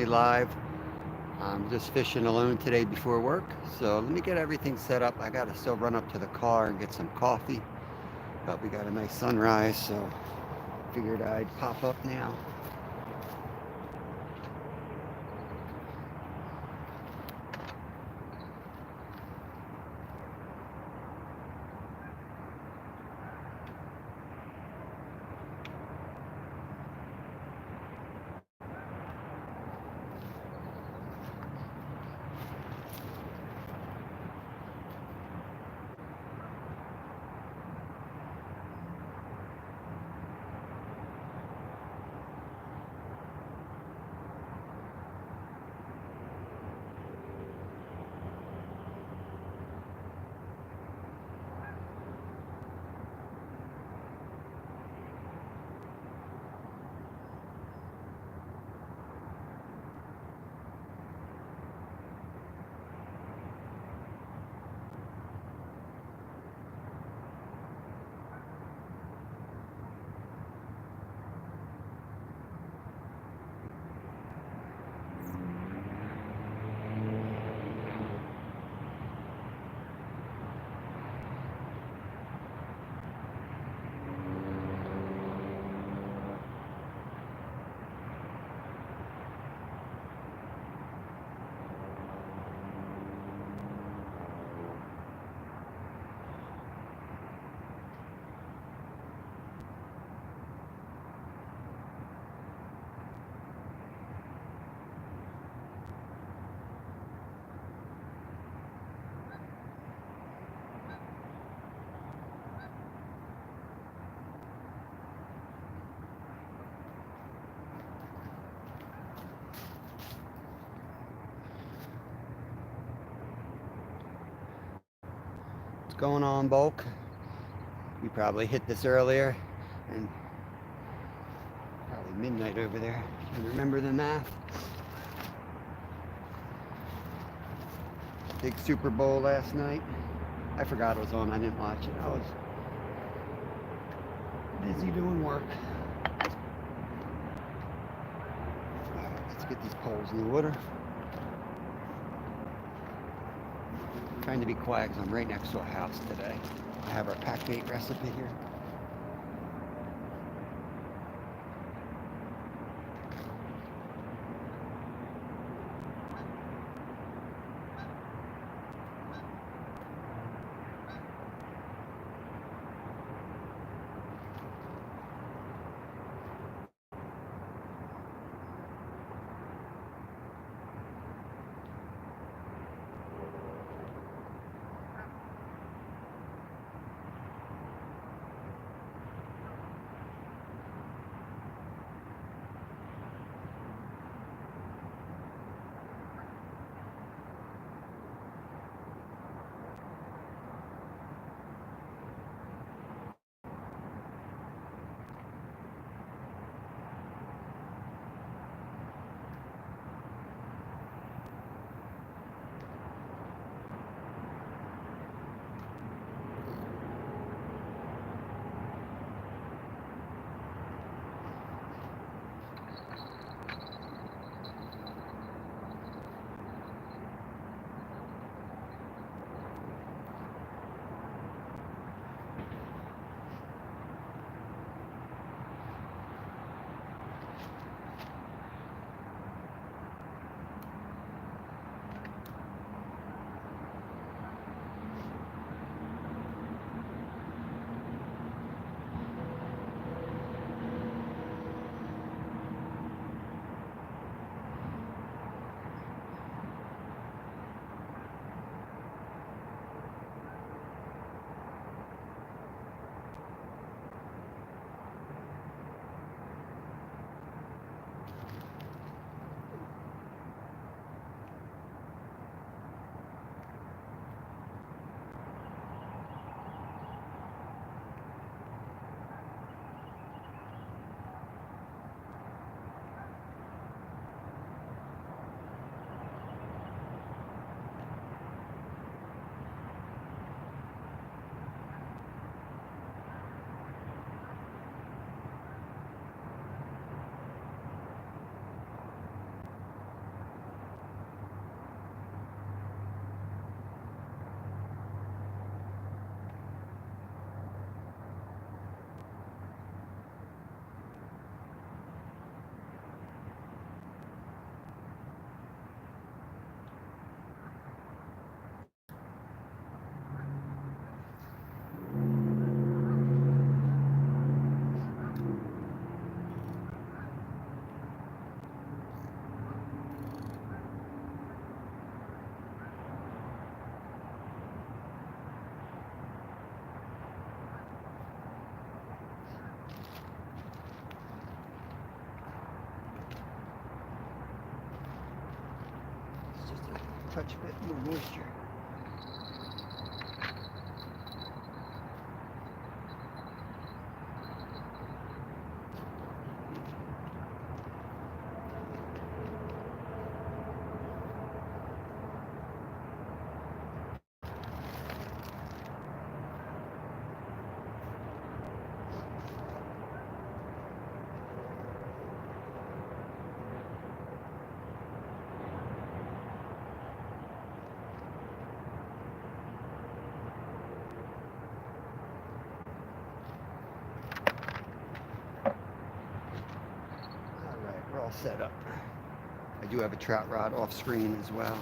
officially live. I'm just fishing alone today before work, so let me get everything set up. I gotta still run up to the car and get some coffee, but we got a nice sunrise, so figured I'd pop up now. What's going on, Bulk? You probably hit this earlier, and probably midnight over there. You remember the math? Big Super Bowl last night. I forgot it was on. I didn't watch it. I was busy doing work. Alright, let's get these poles in the water. Trying to be quiet because I'm right next to a house today. I have our pack bait recipe here. touch a bit more moisture. We're all set up. I do have a trout rod off screen as well.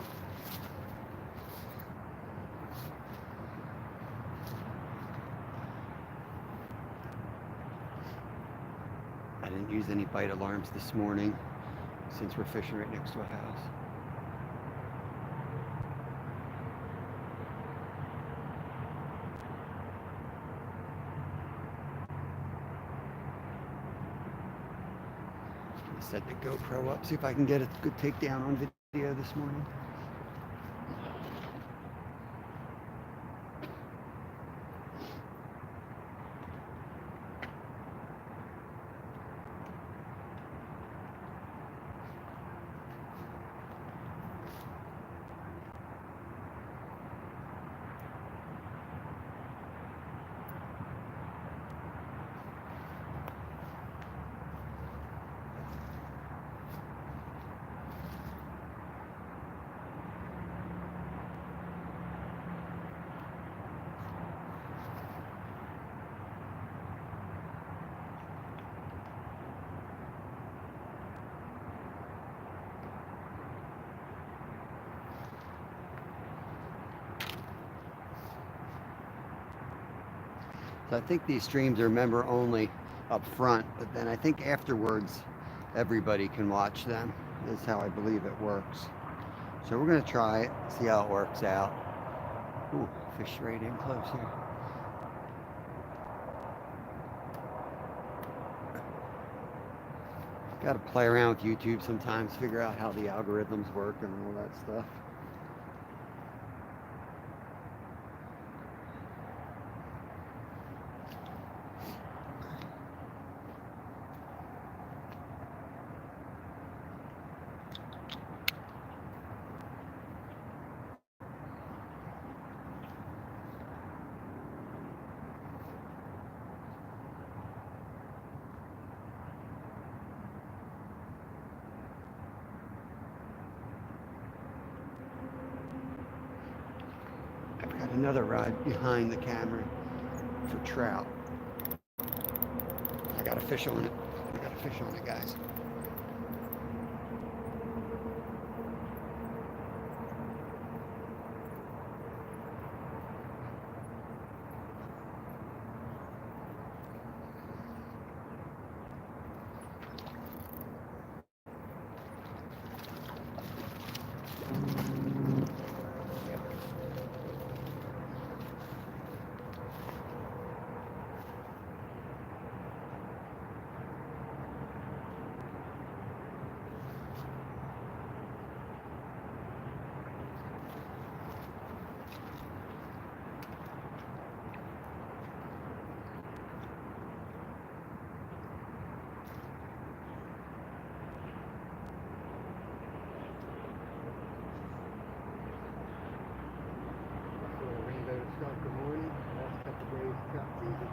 I didn't use any bite alarms this morning since we're fishing right next to a house. Set the GoPro up, see if I can get a good takedown on video this morning. So I think these streams are member only up front, but then I think afterwards everybody can watch them. That's how I believe it works. So we're going to try it, see how it works out. Ooh, fish right in close here. Got to play around with YouTube sometimes, figure out how the algorithms work and all that stuff. Another rod behind the camera for trout. I got a fish on it. I got a fish on it, guys. Good morning. Last couple days trout season.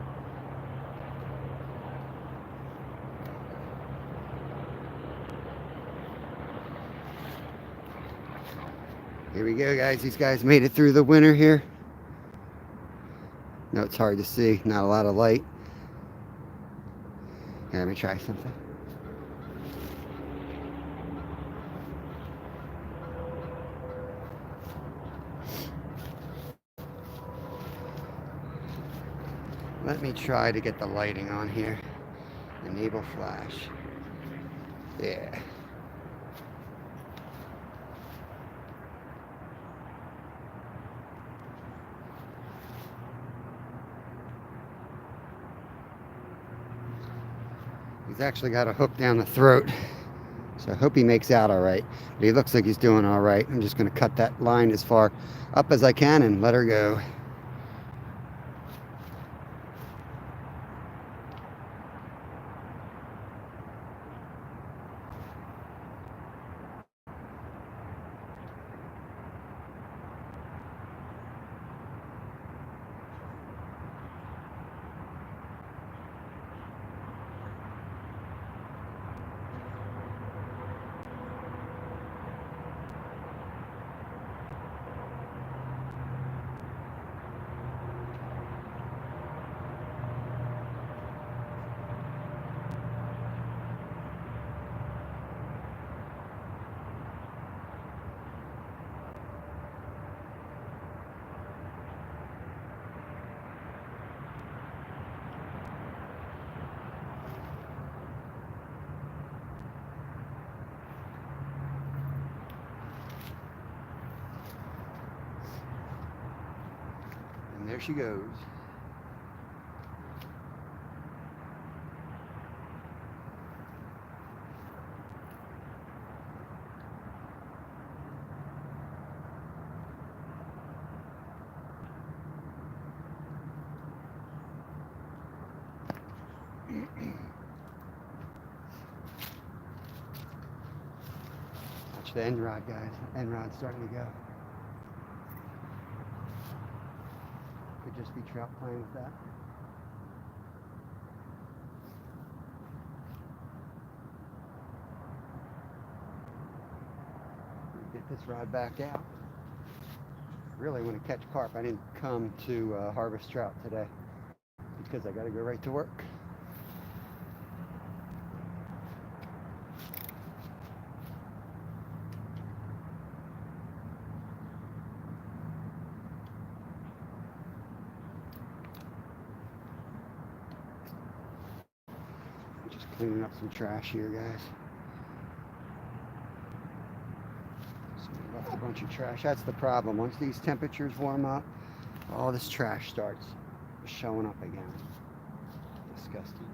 Here we go, guys. These guys made it through the winter here. No, it's hard to see. Not a lot of light. Here, let me try something. Let me try to get the lighting on here. Enable flash. Yeah. He's actually got a hook down the throat, so So I hope he makes out all right. But he looks like he's doing all right. I'm just going to cut that line as far up as I can and let her go. And there she goes. Watch the end rod, guys. End rod's starting to go. Could just be trout playing with that. Get this rod back out. Really want to catch carp. I didn't come to harvest trout today because I got to go right to work. Just cleaning up some trash here, guys. So we left a bunch of trash. That's the problem. Once these temperatures warm up, all this trash starts showing up again. Disgusting.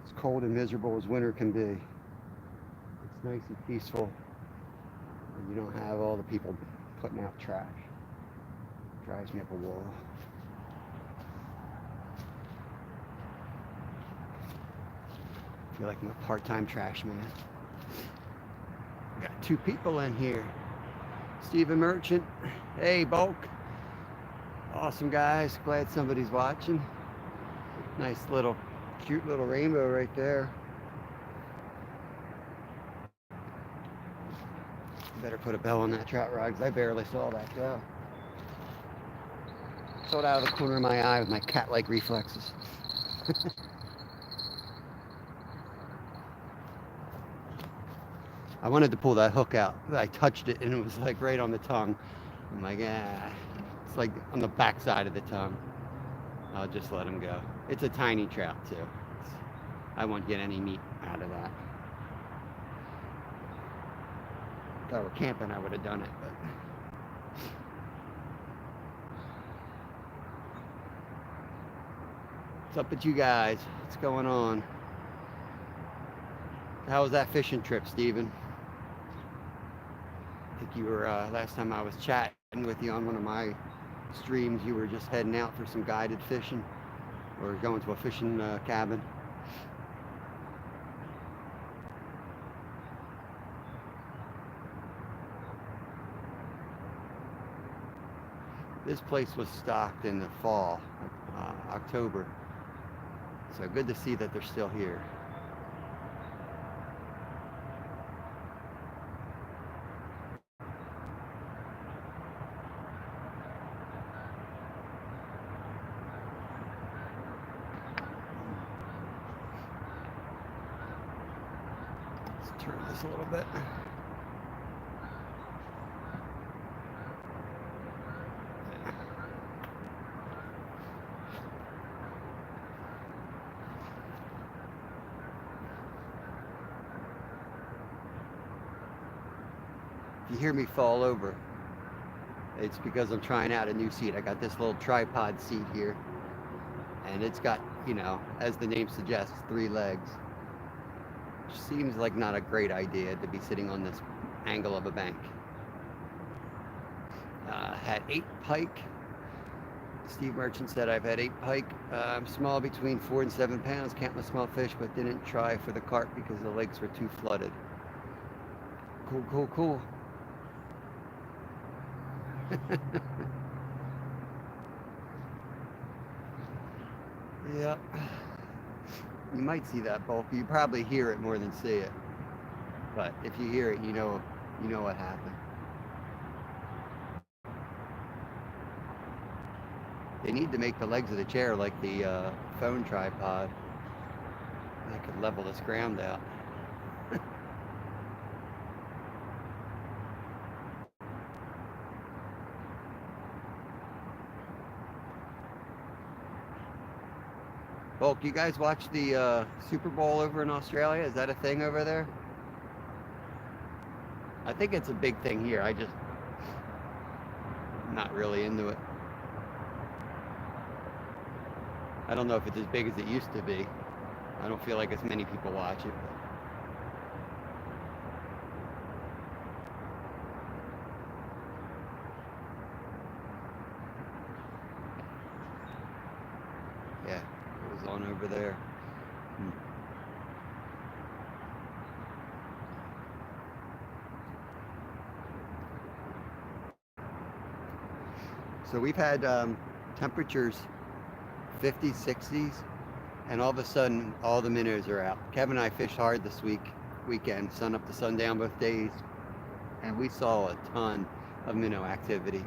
As cold and miserable as winter can be, it's nice and peaceful when you don't have all the people putting out trash. It drives me up a wall. I feel like I'm a part-time trash man. Got two people in here. Stephen Merchant. Hey, Bulk. Awesome, guys. Glad somebody's watching. Nice little, cute little rainbow right there. Better put a bell on that trout rod because I barely saw that go. Saw it out of the corner of my eye with my cat-like reflexes. I wanted to pull that hook out. I touched it and it was like right on the tongue. I'm like, it's like on the back side of the tongue. I'll just let him go. It's a tiny trout too. I won't get any meat out of that. If I were camping, I would have done it, but. What's up with you guys? What's going on? How was that fishing trip, Steven? I think you were, last time I was chatting with you on one of my streams, you were just heading out for some guided fishing or going to a fishing cabin. This place was stocked in the fall, October. So good to see that they're still here. Let's turn this a little bit. If you hear me fall over, it's because I'm trying out a new seat. I got this little tripod seat here, and it's got, you know, as the name suggests, 3 legs. seems like not a great idea to be sitting on this angle of a bank. Had 8 pike. Steve Merchant said I've had 8 pike. Small between 4 and 7 pounds, countless small fish, but didn't try for the carp because the lakes were too flooded. Cool, cool, cool. Yep. You might see that bulk. You probably hear it more than see it. But if you hear it, you know what happened. They need to make the legs of the chair like the phone tripod. I could level this ground out. Bulk, you guys watch the Super Bowl over in Australia? Is that a thing over there? I think it's a big thing here. I'm not really into it. I don't know if it's as big as it used to be. I don't feel like as many people watch it. Yeah, it was on over there. So we've had temperatures 50s, 60s, and all of a sudden all the minnows are out. Kevin and I fished hard this weekend, sun up to sundown both days, and we saw a ton of minnow activity.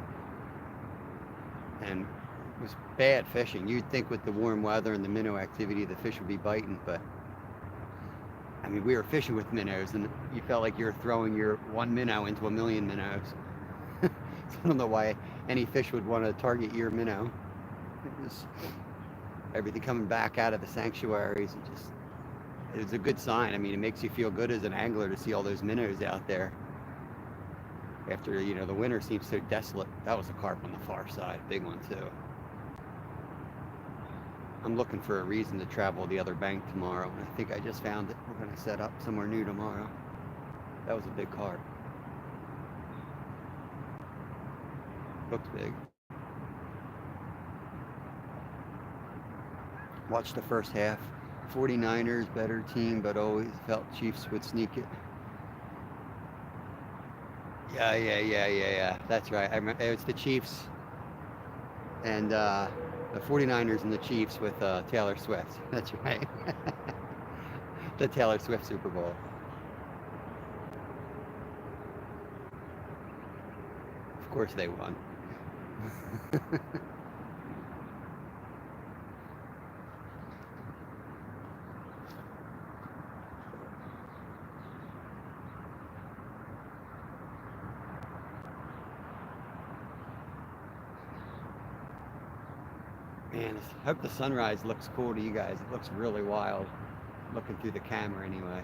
And it was bad fishing. You'd think with the warm weather and the minnow activity the fish would be biting, but I mean, we were fishing with minnows and you felt like you were throwing your one minnow into a million minnows. So I don't know why any fish would want to target your minnow. It was everything coming back out of the sanctuaries. It was a good sign. I mean, it makes you feel good as an angler to see all those minnows out there after, the winter seems so desolate. That was a carp on the far side, big one too. I'm looking for a reason to travel the other bank tomorrow, and I think I just found it. We're going to set up somewhere new tomorrow. That was a big carp. Looked big. Watched the first half. 49ers, better team, but always felt Chiefs would sneak it. Yeah. That's right. I remember, it was the Chiefs and the 49ers and the Chiefs with Taylor Swift. That's right. The Taylor Swift Super Bowl. Of course they won. Man, I hope the sunrise looks cool to you guys. It looks really wild, looking through the camera anyway.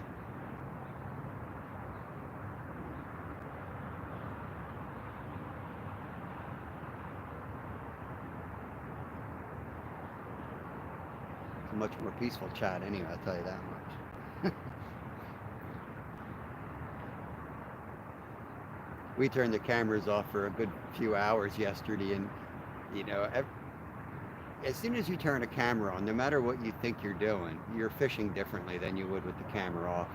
It's a much more peaceful chat anyway, I'll tell you that much. We turned the cameras off for a good few hours yesterday, and as soon as you turn a camera on, no matter what you think you're doing, you're fishing differently than you would with the camera off.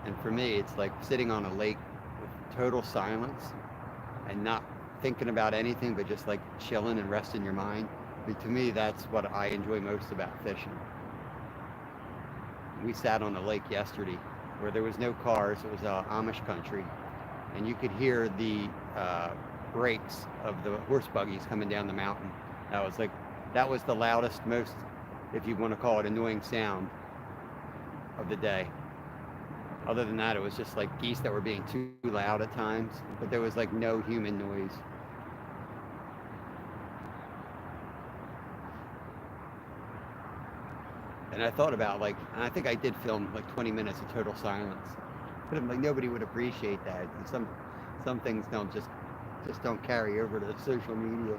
And for me, it's like sitting on a lake with total silence and not thinking about anything, but just like chilling and resting your mind. And to me, that's what I enjoy most about fishing. We sat on a lake yesterday where there was no cars. It was Amish country, and you could hear the brakes of the horse buggies coming down the mountain. That was the loudest, most, if you want to call it, annoying sound of the day. Other than that, it was just like geese that were being too loud at times, but there was like no human noise. And I thought about and I think I did film like 20 minutes of total silence, but I'm like, nobody would appreciate that. And some things don't just don't carry over to social media.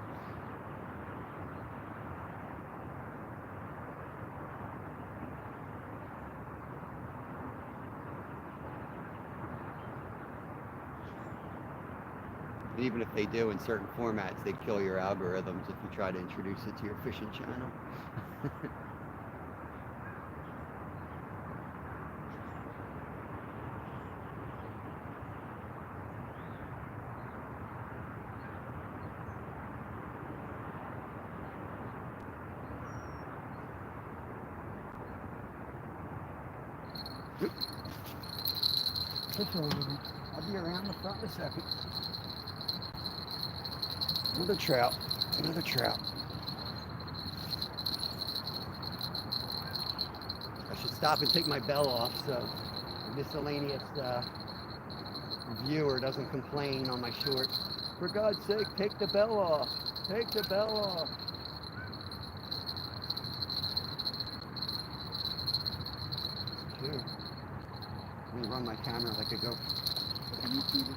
And even if they do in certain formats, they kill your algorithms if you try to introduce it to your fishing channel. Fish on. I'll be around the front in a second. Another trout. Another trout. I should stop and take my bell off so the miscellaneous viewer doesn't complain on my shorts. For God's sake, take the bell off. Take the bell off. Sure. Let me run my camera like I go like a YouTuber.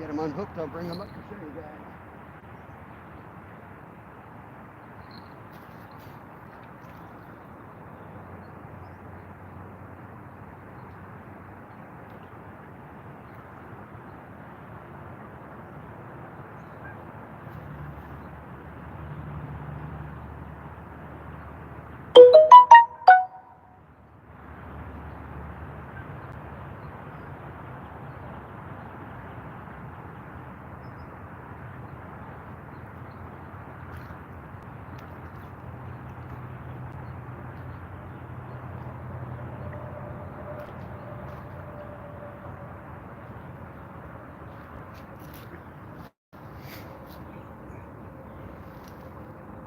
Get them unhooked, I'll bring them up to show you guys.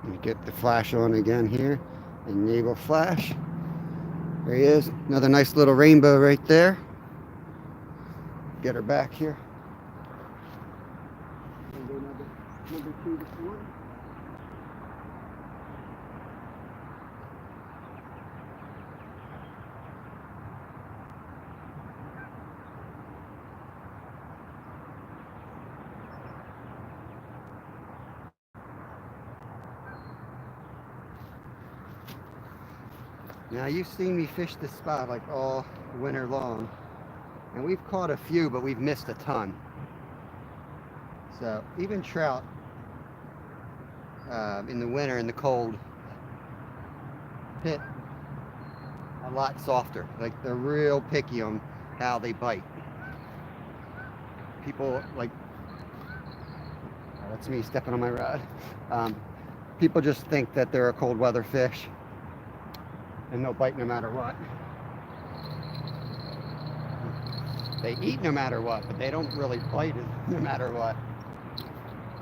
Let me get the flash on again here. Enable flash. There he is. Another nice little rainbow right there. Get her back here. Number 2 this morning. Now you've seen me fish this spot like all winter long, and we've caught a few, but we've missed a ton. So even trout in the winter, in the cold, hit a lot softer. Like they're real picky on how they bite. People like, oh, that's me stepping on my rod. People just think that they're a cold weather fish and they'll bite no matter what. They eat no matter what, but they don't really bite no matter what.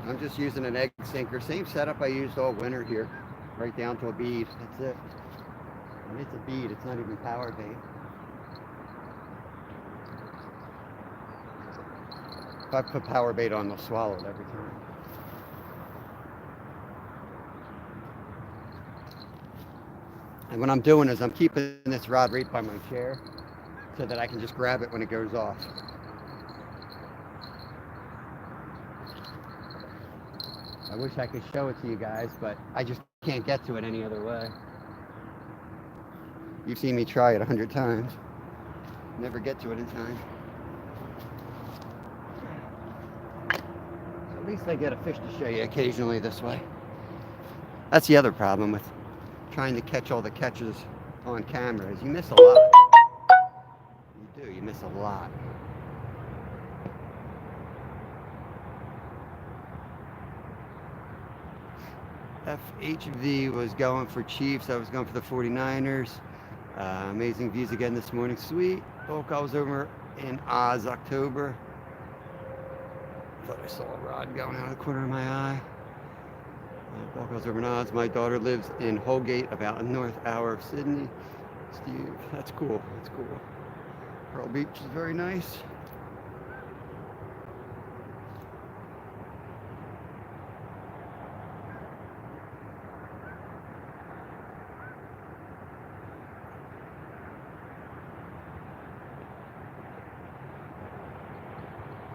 I'm just using an egg sinker. Same setup I used all winter here. Right down to a bead. That's it. And it's a bead. It's not even power bait. If I put power bait on, they'll swallow it every time. And what I'm doing is I'm keeping this rod right by my chair so that I can just grab it when it goes off. I wish I could show it to you guys, but I just can't get to it any other way. You've seen me try it 100 times. Never get to it in time. So at least I get a fish to show you occasionally this way. That's the other problem with trying to catch all the catches on camera is you miss a lot. You do, you miss a lot. FHV was going for Chiefs. I was going for the 49ers. Amazing views again this morning. Sweet. Bulk, I was over in Oz, October. Thought I saw a rod going out of the corner of my eye. Bulk, I was over in Oz. My daughter lives in Holgate, about a north hour of Sydney. Steve, that's cool. That's cool. Pearl Beach is very nice.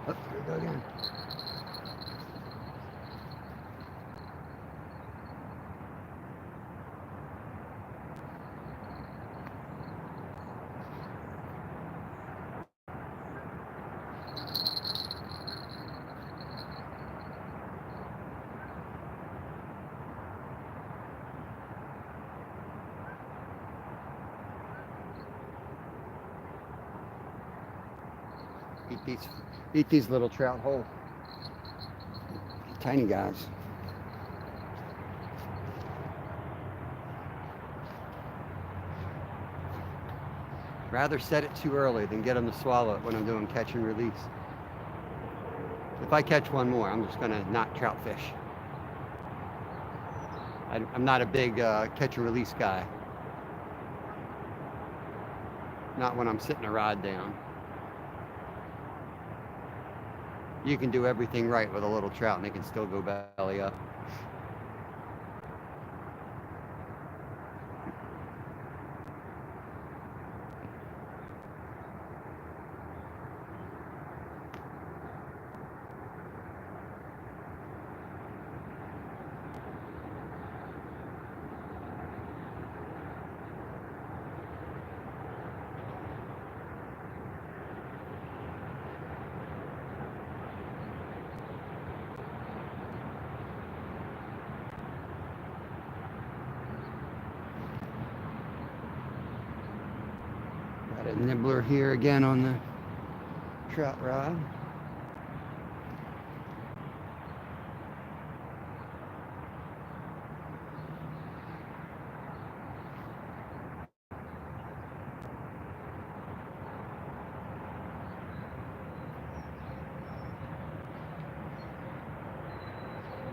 Oh, here we go again. Eat these little trout whole. Tiny guys. Rather set it too early than get them to swallow it when I'm doing catch and release. If I catch one more, I'm just gonna not trout fish. I'm not a big catch and release guy. Not when I'm sitting a rod down. You can do everything right with a little trout and they can still go belly up. Got a nibbler here again on the trout rod.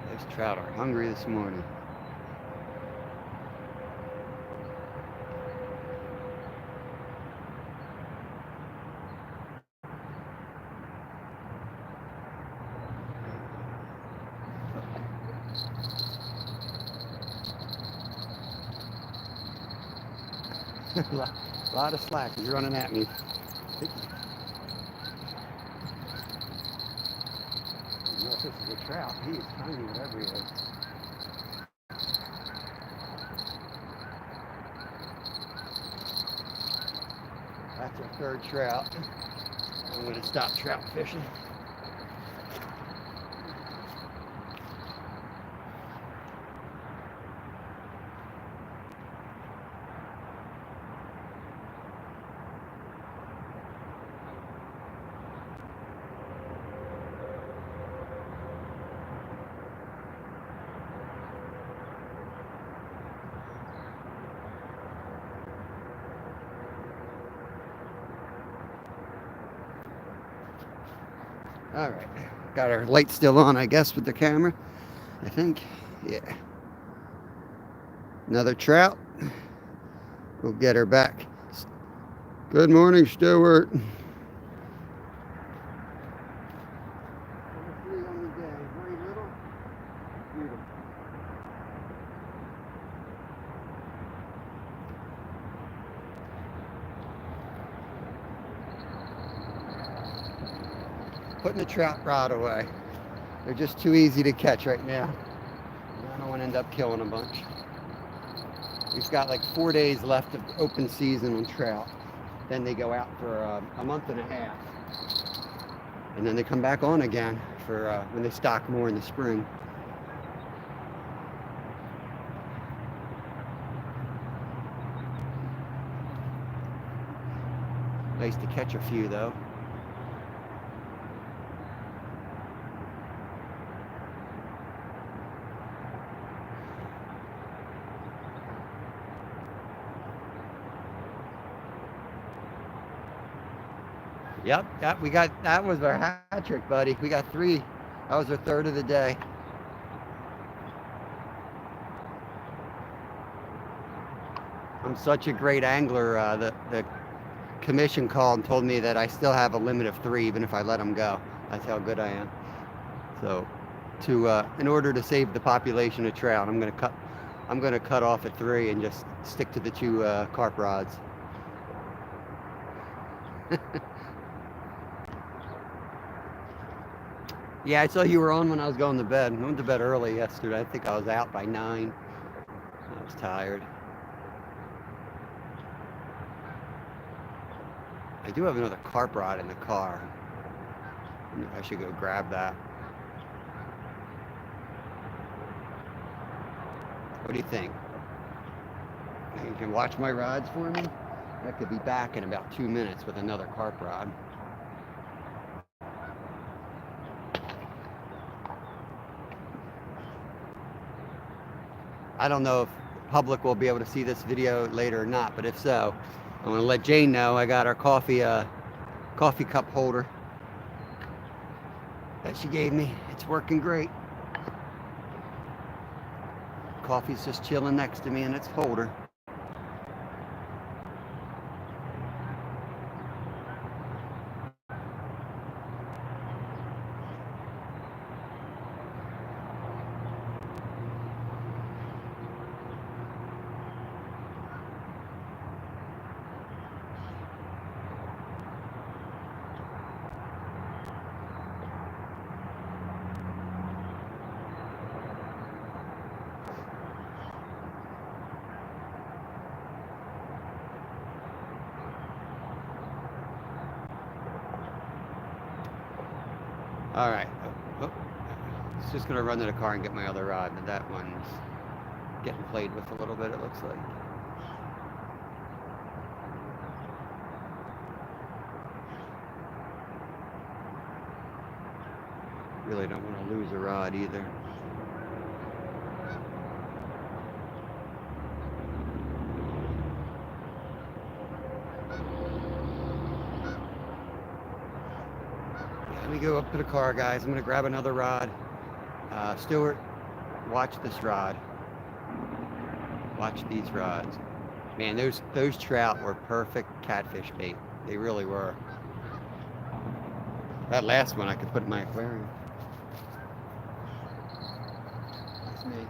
Those trout are hungry this morning. A lot of slack. He's running at me. I don't know if this is a trout. He is tiny, whatever he is. That's our third trout. I'm going to stop trout fishing. All right, got our light still on, I guess, with the camera. I think, yeah. Another trout. We'll get her back. Good morning, Stuart. Putting the trout rod away. They're just too easy to catch right now. I don't want to end up killing a bunch. We've got like 4 days left of open season on trout. Then they go out for a month and a half. And then they come back on again for when they stock more in the spring. Nice to catch a few though. Yep, we got, that was our hat trick, buddy. We got 3. That was our third of the day. I'm such a great angler. The commission called and told me that I still have a limit of 3 even if I let them go. That's how good I am. So in order to save the population of trout, I'm gonna cut off at 3 and just stick to the 2 carp rods. Yeah, I saw you were on when I was going to bed. I went to bed early yesterday. I think I was out by 9. I was tired. I do have another carp rod in the car. Maybe I should go grab that. What do you think? You can watch my rods for me? I could be back in about 2 minutes with another carp rod. I don't know if the public will be able to see this video later or not, but if so, I want to let Jane know I got our coffee cup holder that she gave me. It's working great. Coffee's just chilling next to me in its holder. All right. Oh, it's just gonna run to the car and get my other rod, but that one's getting played with a little bit, it looks like. Really don't want to lose a rod either. Let me go up to the car, guys. I'm gonna grab another rod. Stuart, watch this rod. Watch these rods. Man, those trout were perfect catfish bait. They really were. That last one I could put in my aquarium. That's me.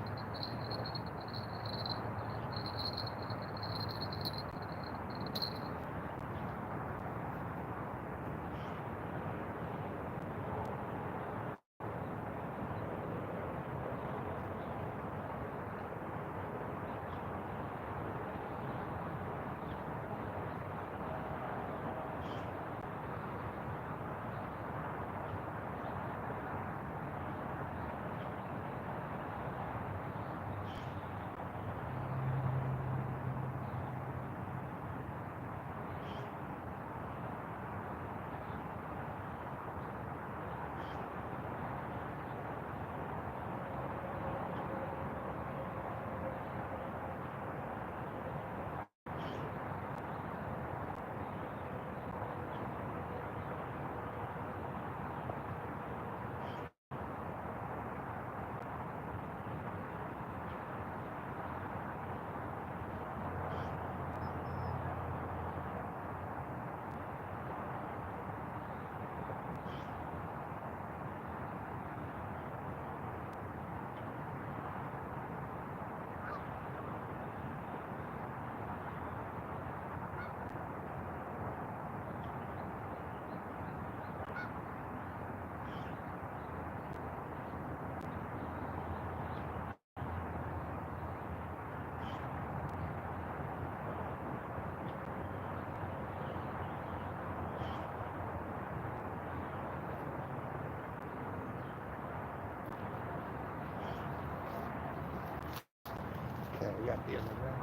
Okay, we got the other rod.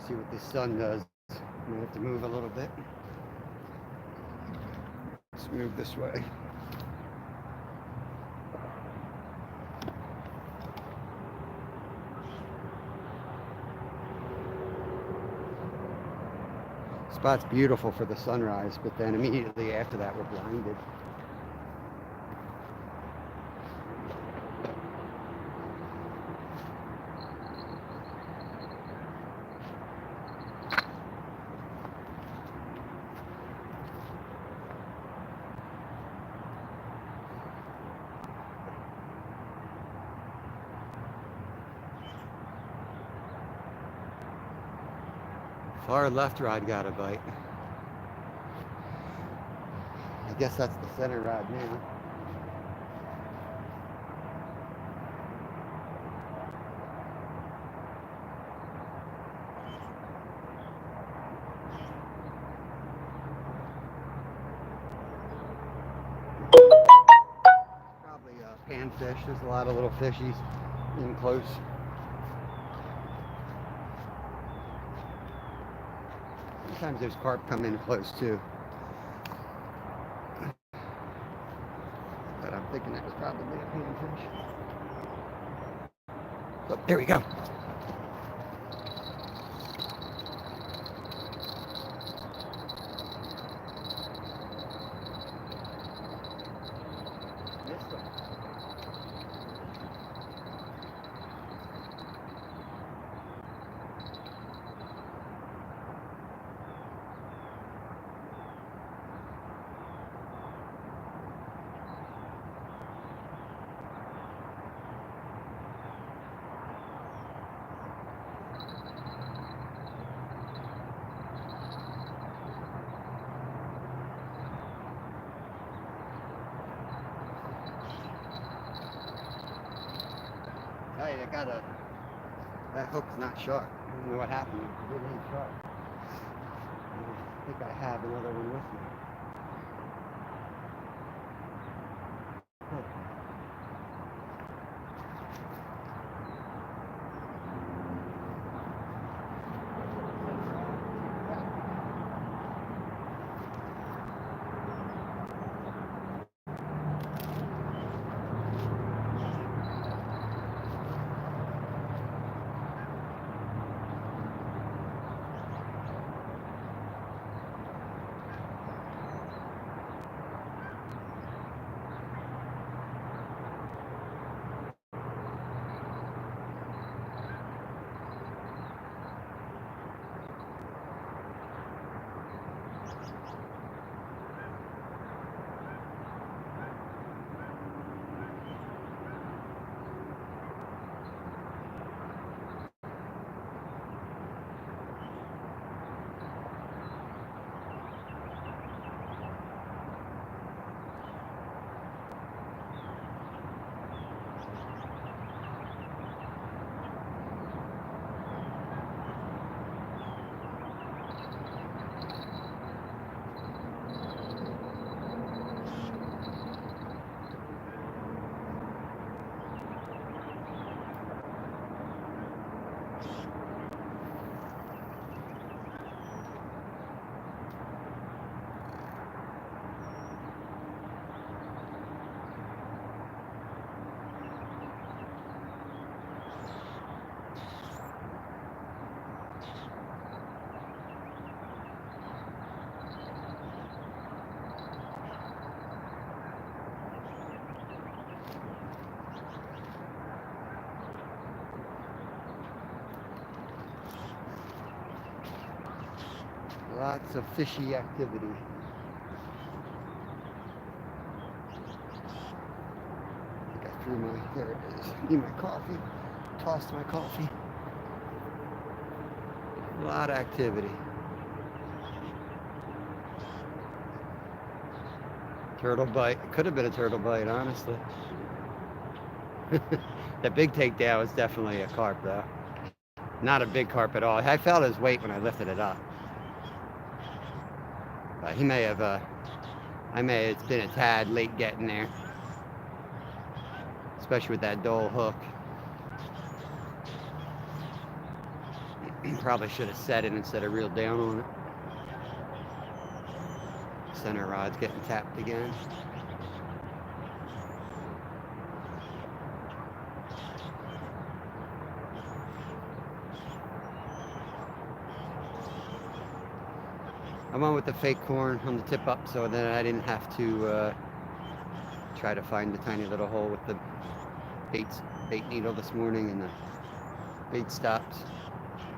See what this sun does. I'm gonna have to move a little bit. Let's move this way. Spot's beautiful for the sunrise, but then immediately after that we're blinded. Far left rod got a bite. I guess that's the center rod now. Probably a panfish. There's a lot of little fishies in close. Sometimes there's carp come in close too. But I'm thinking that was probably a panfish. Oh, there we go. Missed him. Hey, that hook's not sharp. I don't know what happened. It ain't sharp. I think I have another one with me. Lots of fishy activity. I think I threw there it is. Need my coffee. Tossed my coffee. A lot of activity. Turtle bite. It could have been a turtle bite, honestly. That big takedown was definitely a carp, though. Not a big carp at all. I felt his weight when I lifted it up. But he may have, it's been a tad late getting there. Especially with that dull hook. Probably should have set it instead of reeled down on it. Center rod's getting tapped again. I went with the fake corn on the tip up so then I didn't have to try to find the tiny little hole with the bait needle this morning and the bait stops.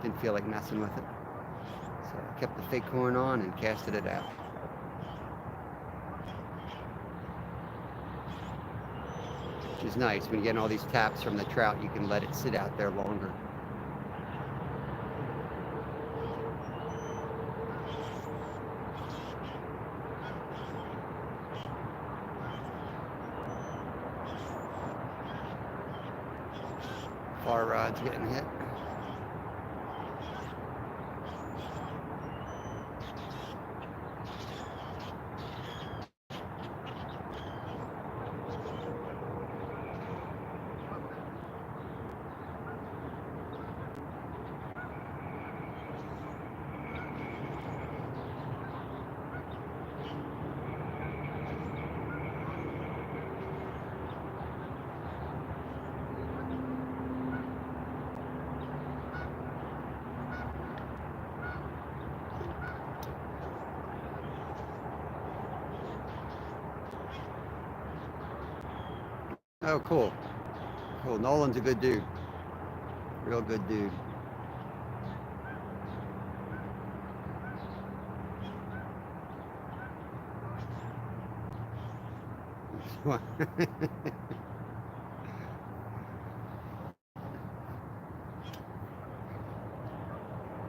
Didn't feel like messing with it. So I kept the fake corn on and casted it out. Which is nice. When you get all these taps from the trout, you can let it sit out there longer. Far rod's getting hit. Oh, cool. Cool. Nolan's a good dude. Real good dude.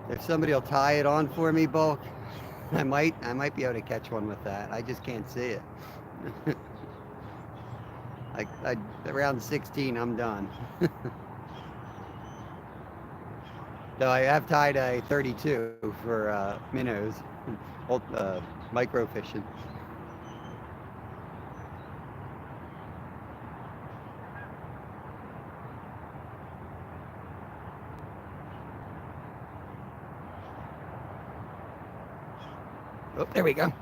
If somebody will tie it on for me, Bulk, I might be able to catch one with that. I just can't see it. Around 16, I'm done. Though I have tied a 32 for minnows, micro fishing. Oh, there we go.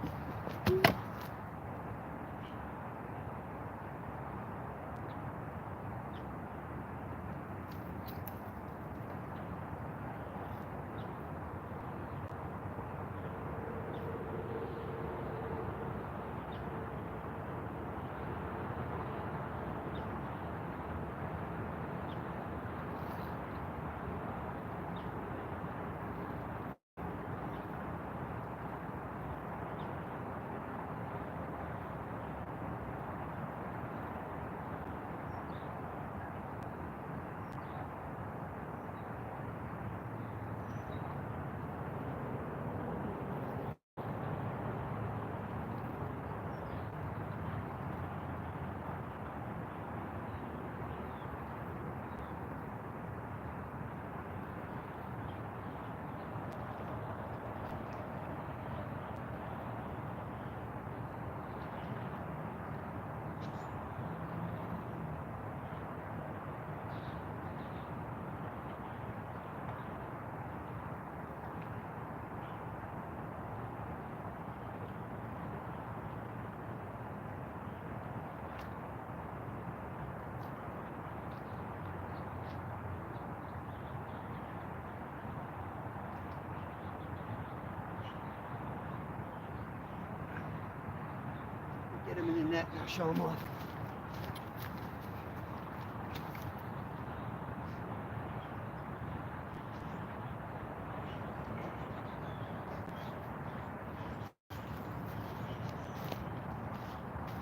Get him in the net and I'll show him off.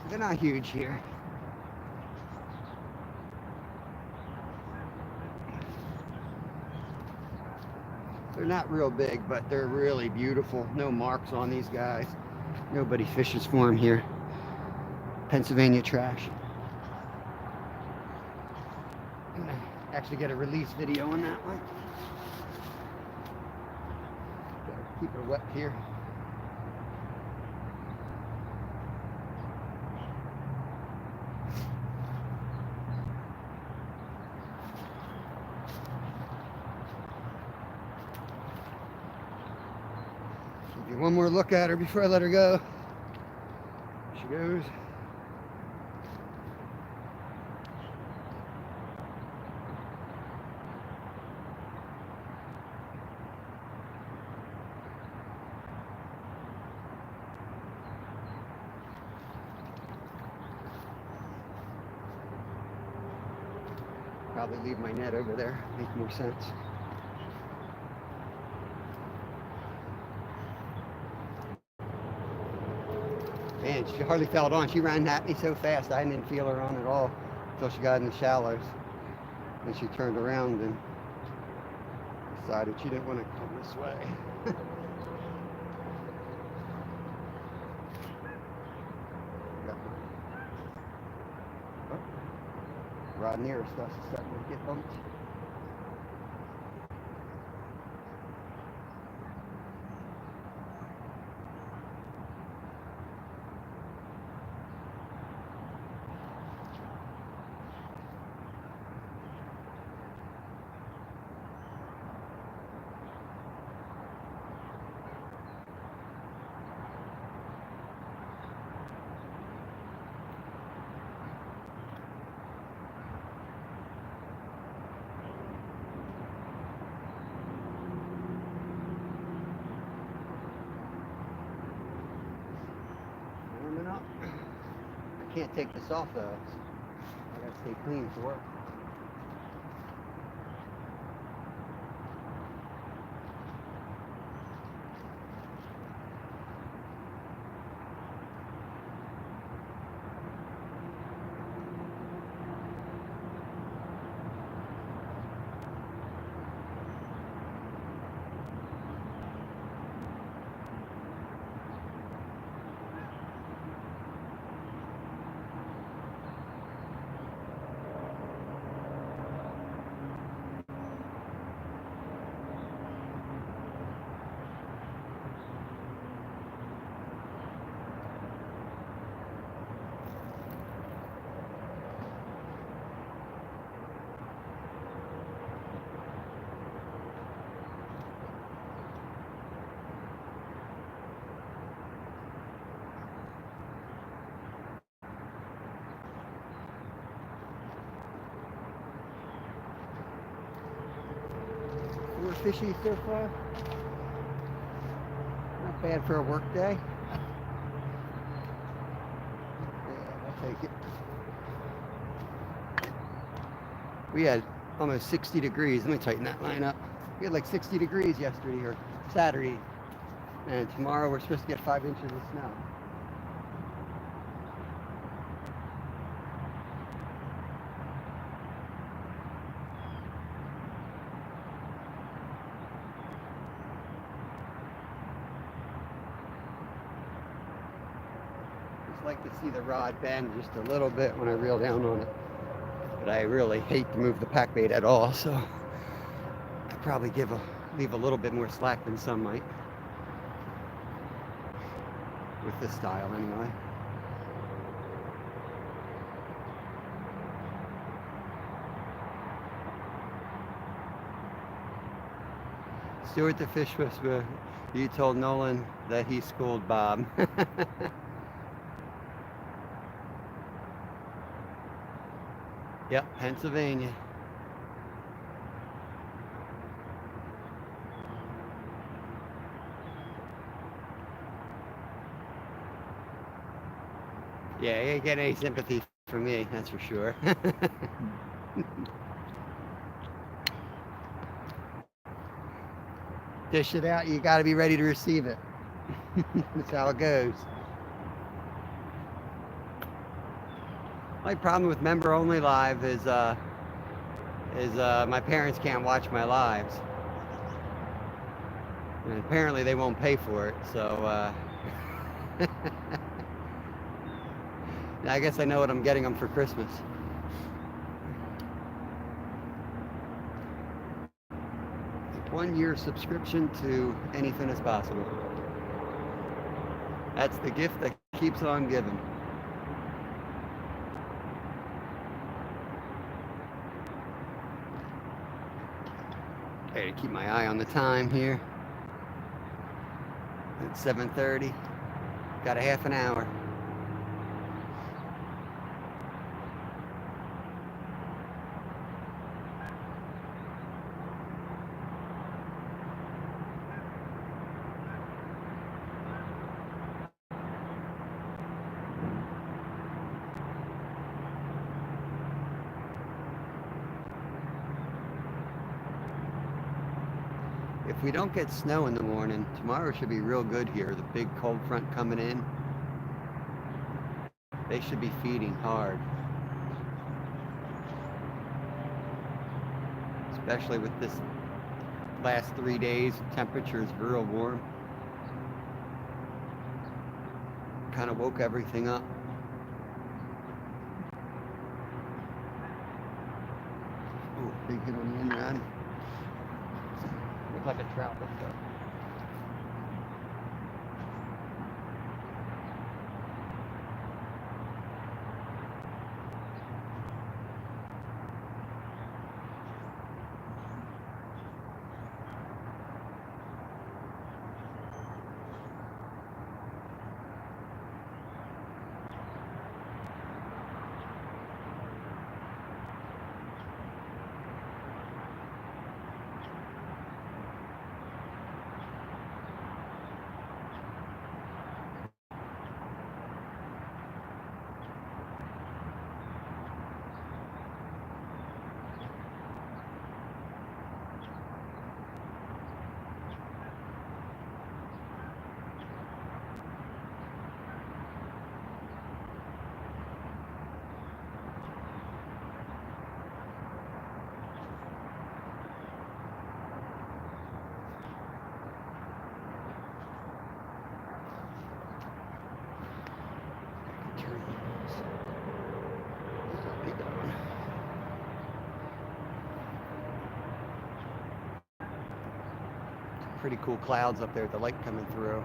They're not huge here. They're not real big, but they're really beautiful. No marks on these guys. Nobody fishes for them here. Pennsylvania trash. I'm gonna actually get a release video on that one. Gotta keep it wet here. Give you one more look at her before I let her go. There she goes. Probably leave my net over there, make more sense. Man, she hardly felt on. She ran at me so fast I didn't feel her on at all until she got in the shallows. Then she turned around and decided she didn't want to come this way. Rod nearest us is starting to get bumped. Warming up. I can't take this off though. I gotta stay clean for work. More fishy so far. Not bad for a work day. Yeah, I'll take it. We had almost 60 degrees. Let me tighten that line up. We had like 60 degrees yesterday or Saturday. And tomorrow we're supposed to get 5 inches of snow. Like to see the rod bend just a little bit when I reel down on it, but I really hate to move the pack bait at all, so I probably leave a little bit more slack than some might with this style anyway. Stuart the Fish Whisperer, you told Nolan that he schooled Bob. Yep, Pennsylvania. Yeah, you ain't getting any sympathy from me, that's for sure. Dish it out, you gotta be ready to receive it. That's how it goes. My problem with member only live is my parents can't watch my lives, and apparently they won't pay for it. So I guess I know what I'm getting them for Christmas. A 1-year subscription to anything is possible. That's the gift that keeps on giving. Okay, to keep my eye on the time here. It's 7:30. Got a half an hour. If we don't get snow in the morning, tomorrow should be real good here. The big cold front coming in, they should be feeding hard, especially with this last 3 days. Temperatures real warm. Kind of woke everything up. Ooh, big hit on the in run. Looks like a trout. Let's go. Pretty cool clouds up there with the light coming through.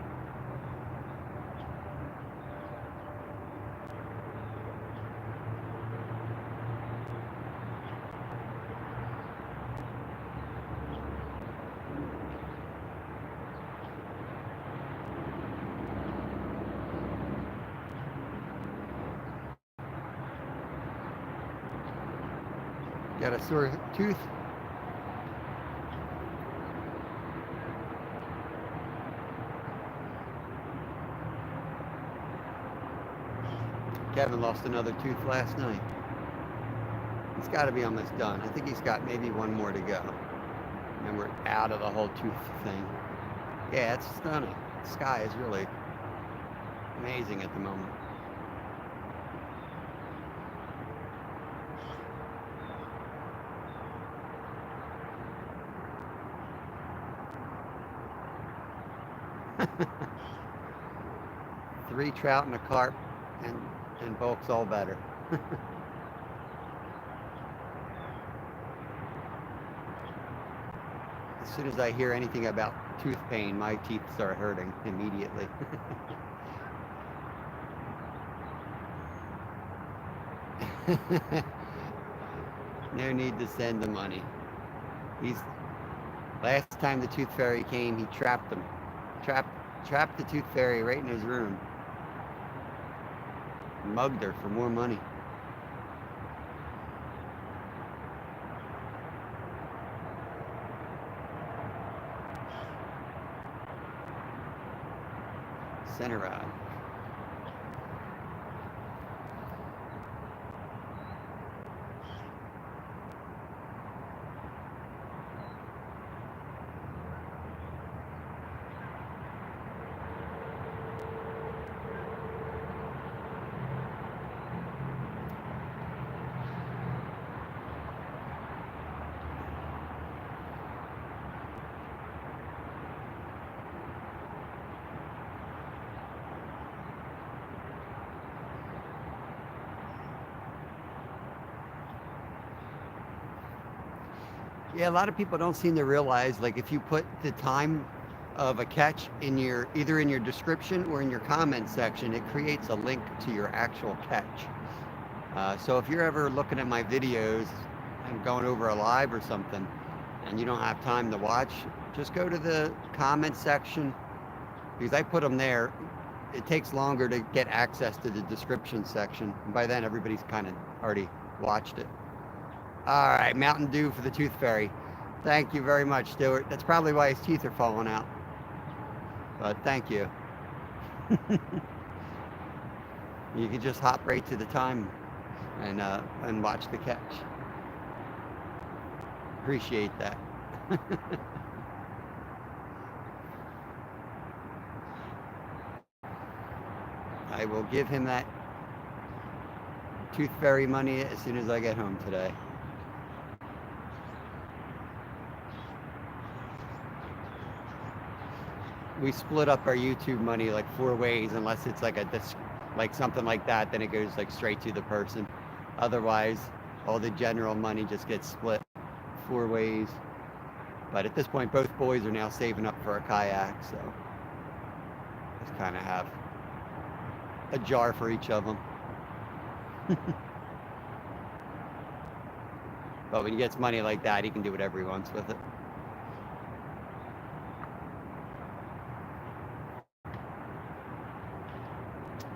Got a sore tooth. Kevin lost another tooth last night. He's got to be almost done. I think he's got maybe one more to go. And we're out of the whole tooth thing. Yeah, it's stunning. The sky is really amazing at the moment. Three trout and a carp, and bulk's all better. As soon as I hear anything about tooth pain, my teeth start hurting immediately. No need to send the money. Last time the tooth fairy came, he trapped him. Trapped the tooth fairy right in his room. Mugged her for more money. Center rod. Yeah, a lot of people don't seem to realize, like, if you put the time of a catch in either in your description or in your comment section, it creates a link to your actual catch. So if you're ever looking at my videos and going over a live or something, and you don't have time to watch, just go to the comment section because I put them there. It takes longer to get access to the description section. And by then, everybody's kind of already watched it. All right, Mountain Dew for the Tooth Fairy. Thank you very much, Stuart. That's probably why his teeth are falling out. But thank you. You can just hop right to the time and watch the catch. Appreciate that. I will give him that Tooth Fairy money as soon as I get home today. We split up our YouTube money like 4 ways, unless it's like like something like that, then it goes like straight to the person. Otherwise, all the general money just gets split 4 ways. But at this point, both boys are now saving up for a kayak, so just kind of have a jar for each of them. But when he gets money like that, he can do whatever he wants with it.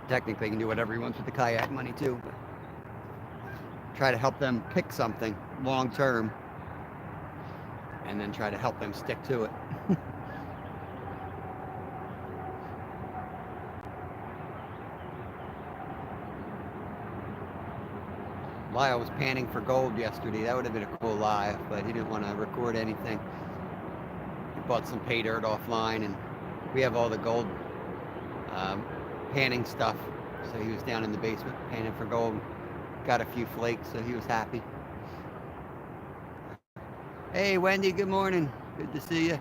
Technically, he can do whatever he wants with the kayak money too. But try to help them pick something long term, and then try to help them stick to it. Lyle was panning for gold yesterday. That would have been a cool live, but he didn't want to record anything. He bought some pay dirt offline, and we have all the gold panning stuff. So he was down in the basement panning for gold. Got a few flakes, so he was happy. Hey, Wendy, good morning. Good to see you.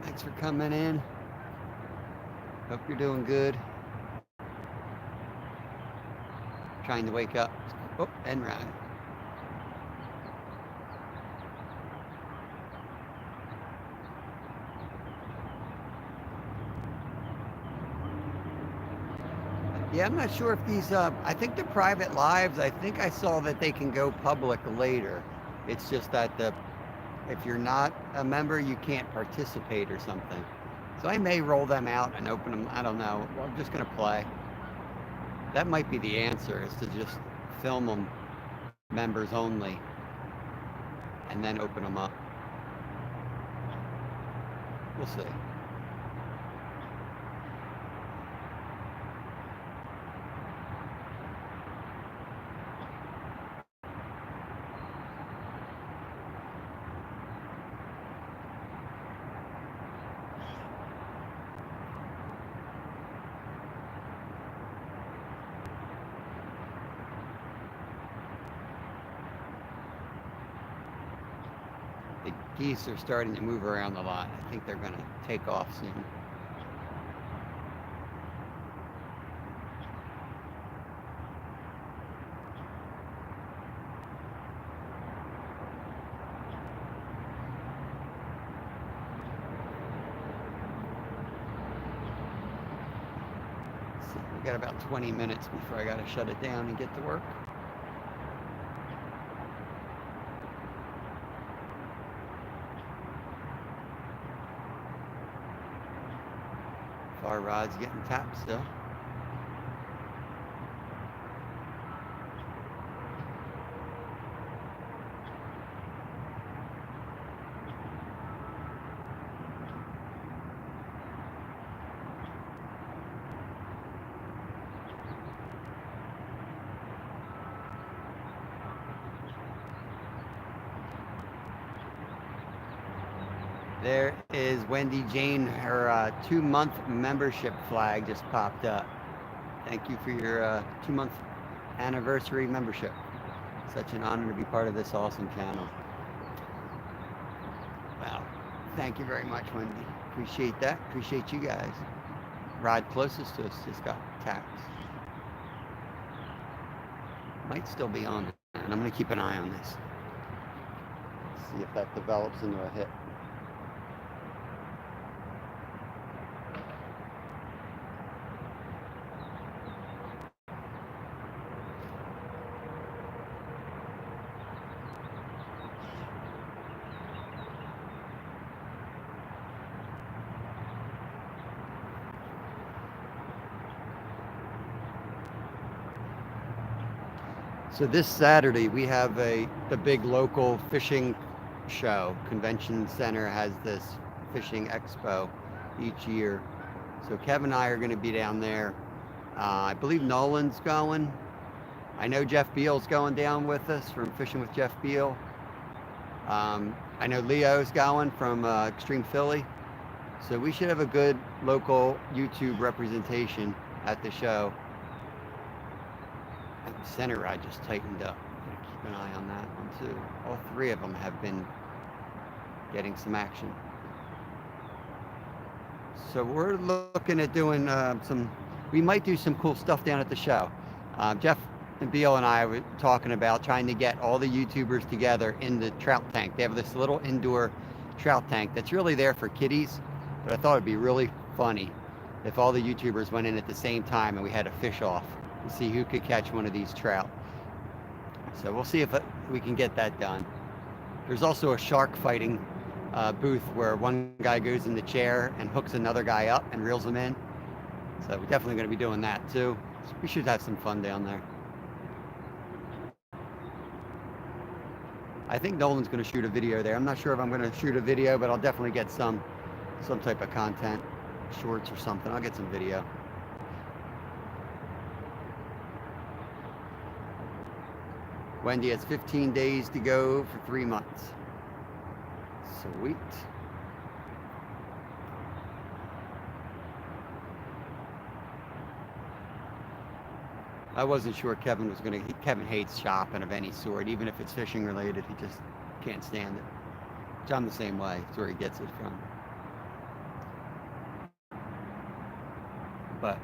Thanks for coming in. Hope you're doing good. Trying to wake up. Oh, and run. Yeah, I'm not sure if these, I think they're private lives. I think I saw that they can go public later. It's just that if you're not a member, you can't participate or something. So I may roll them out and open them. I don't know. Well, I'm just going to play. That might be the answer, is to just film them members only and then open them up. We'll see. The geese are starting to move around a lot. I think they're going to take off soon. So we got about 20 minutes before I got to shut it down and get to work. Our rod's getting tapped still. There is Wendy Jane. Her 2-month membership flag just popped up. Thank you for your 2-month anniversary membership. Such an honor to be part of this awesome channel. Wow. Thank you very much, Wendy. Appreciate that. Appreciate you guys. Rod closest to us just got tapped. Might still be on, and I'm going to keep an eye on this. See if that develops into a hit. So this Saturday we have the big local fishing show. Convention Center has this fishing expo each year. So Kevin and I are going to be down there. I believe Nolan's going. I know Jeff Beal's going down with us from Fishing with Jeff Beal. I know Leo's going from Extreme Philly. So we should have a good local YouTube representation at the show. And the center rod just tightened up. Keep an eye on that one too. All three of them have been getting some action. So we're looking at doing we might do some cool stuff down at the show. Jeff and Beal and I were talking about trying to get all the YouTubers together in the trout tank. They have this little indoor trout tank that's really there for kiddies, but I thought it'd be really funny if all the YouTubers went in at the same time and we had a fish off and see who could catch one of these trout. So we'll see if we can get that done. There's also a shark fighting booth where one guy goes in the chair and hooks another guy up and reels him in. So we're definitely going to be doing that too. So we should have some fun down there. I think Nolan's going to shoot a video there. I'm not sure if I'm going to shoot a video, but I'll definitely get some type of content, shorts or something. I'll get some video. Wendy has 15 days to go for 3 months. Sweet. I wasn't sure Kevin was going to. Kevin hates shopping of any sort, even if it's fishing related. He just can't stand it. Which I'm the same way. It's where he gets it from. But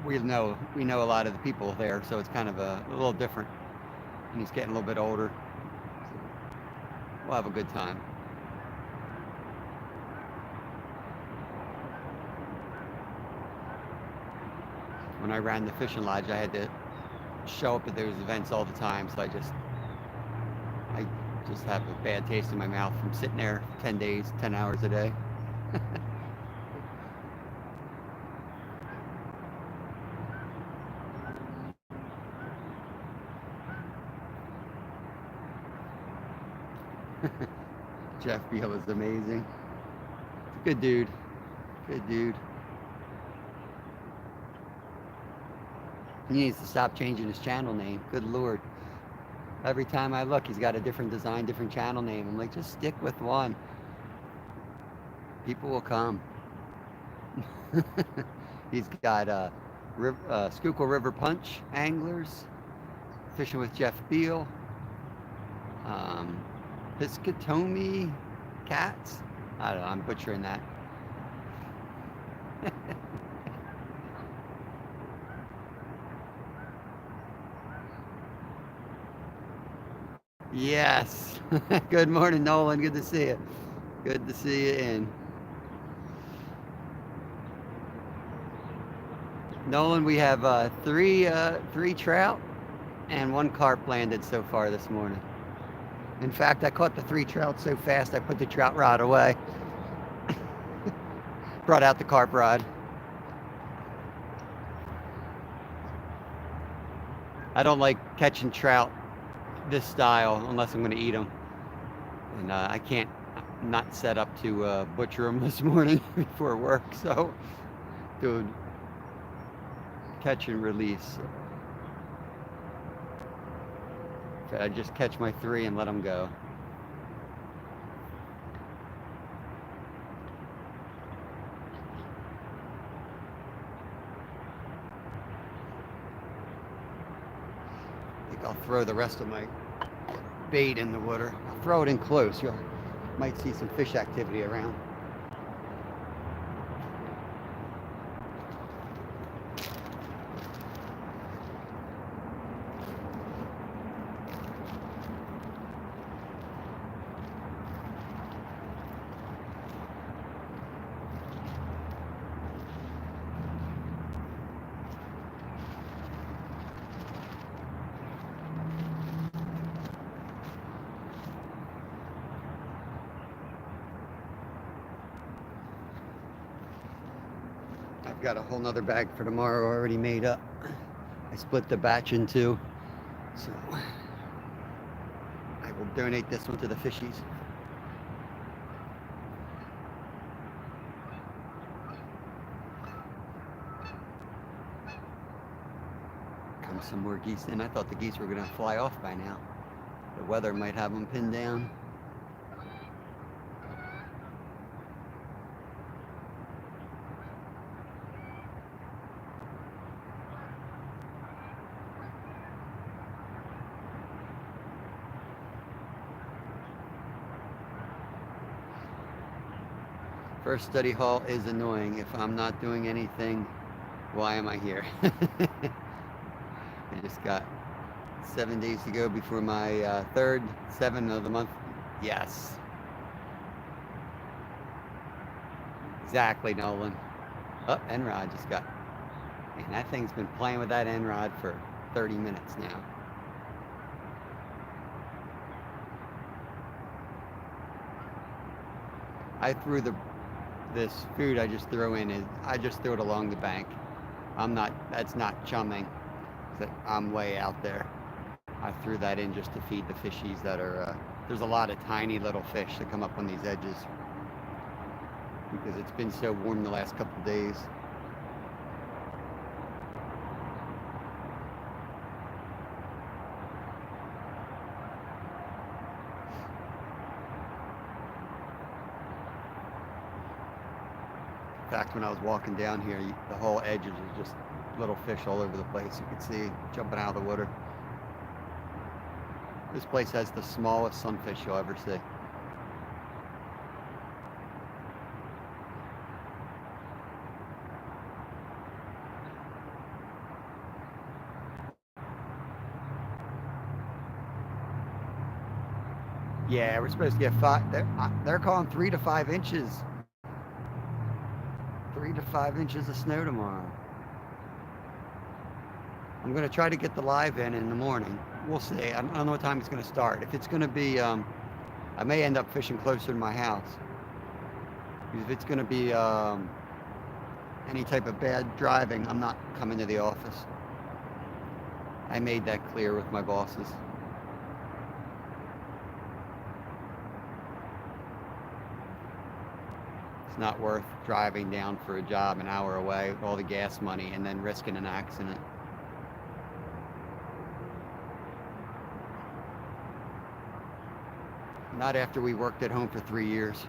we know a lot of the people there, so it's kind of a little different. And he's getting a little bit older. So we'll have a good time. When I ran the fishing lodge, I had to show up at those events all the time, so I just have a bad taste in my mouth from sitting there 10 days, 10 hours a day. Jeff Beal is amazing. Good dude. Good dude. He needs to stop changing his channel name. Good Lord. Every time I look, he's got a different design, different channel name. I'm like, just stick with one. People will come. He's got Schuylkill River Punch Anglers, Fishing with Jeff Beal, Piscataway Cats. I don't know, I'm butchering that. Yes. Good morning, Nolan. Good to see you. Good to see you in. Nolan, we have three trout and 1 carp landed so far this morning. In fact, I caught the 3 trout so fast I put the trout rod away. Brought out the carp rod. I don't like catching trout this style unless I'm going to eat them, and I can't not set up to butcher them this morning before work, so doing catch and release. I just catch my 3 and let them go. I'll throw the rest of my bait in the water. I'll throw it in close. You might see some fish activity around. Got a whole nother bag for tomorrow already made up. I split the batch in 2. So I will donate this one to the fishies. Come some more geese in. I thought the geese were going to fly off by now. The weather might have them pinned down. First study hall is annoying. If I'm not doing anything, why am I here? I just got 7 days to go before my third 7 of the month. Yes. Exactly, Nolan. Oh, N-Rod just got... Man, that thing's been playing with that N-Rod for 30 minutes now. I threw this food I just threw in, I just threw it along the bank. That's not chumming. I'm way out there. I threw that in just to feed the fishies that are, there's a lot of tiny little fish that come up on these edges because it's been so warm the last couple of days. In fact, when I was walking down here, the whole edges are just little fish all over the place. You can see jumping out of the water. This place has the smallest sunfish you'll ever see. Yeah, we're supposed to get 5. They're calling 3 to 5 inches. 3 to 5 inches of snow tomorrow. I'm going to try to get the live in the morning. We'll see. I don't know what time it's going to start. If it's going to be, I may end up fishing closer to my house. If it's going to be any type of bad driving, I'm not coming to the office. I made that clear with my bosses. It's not worth driving down for a job an hour away with all the gas money and then risking an accident. Not after we worked at home for 3 years.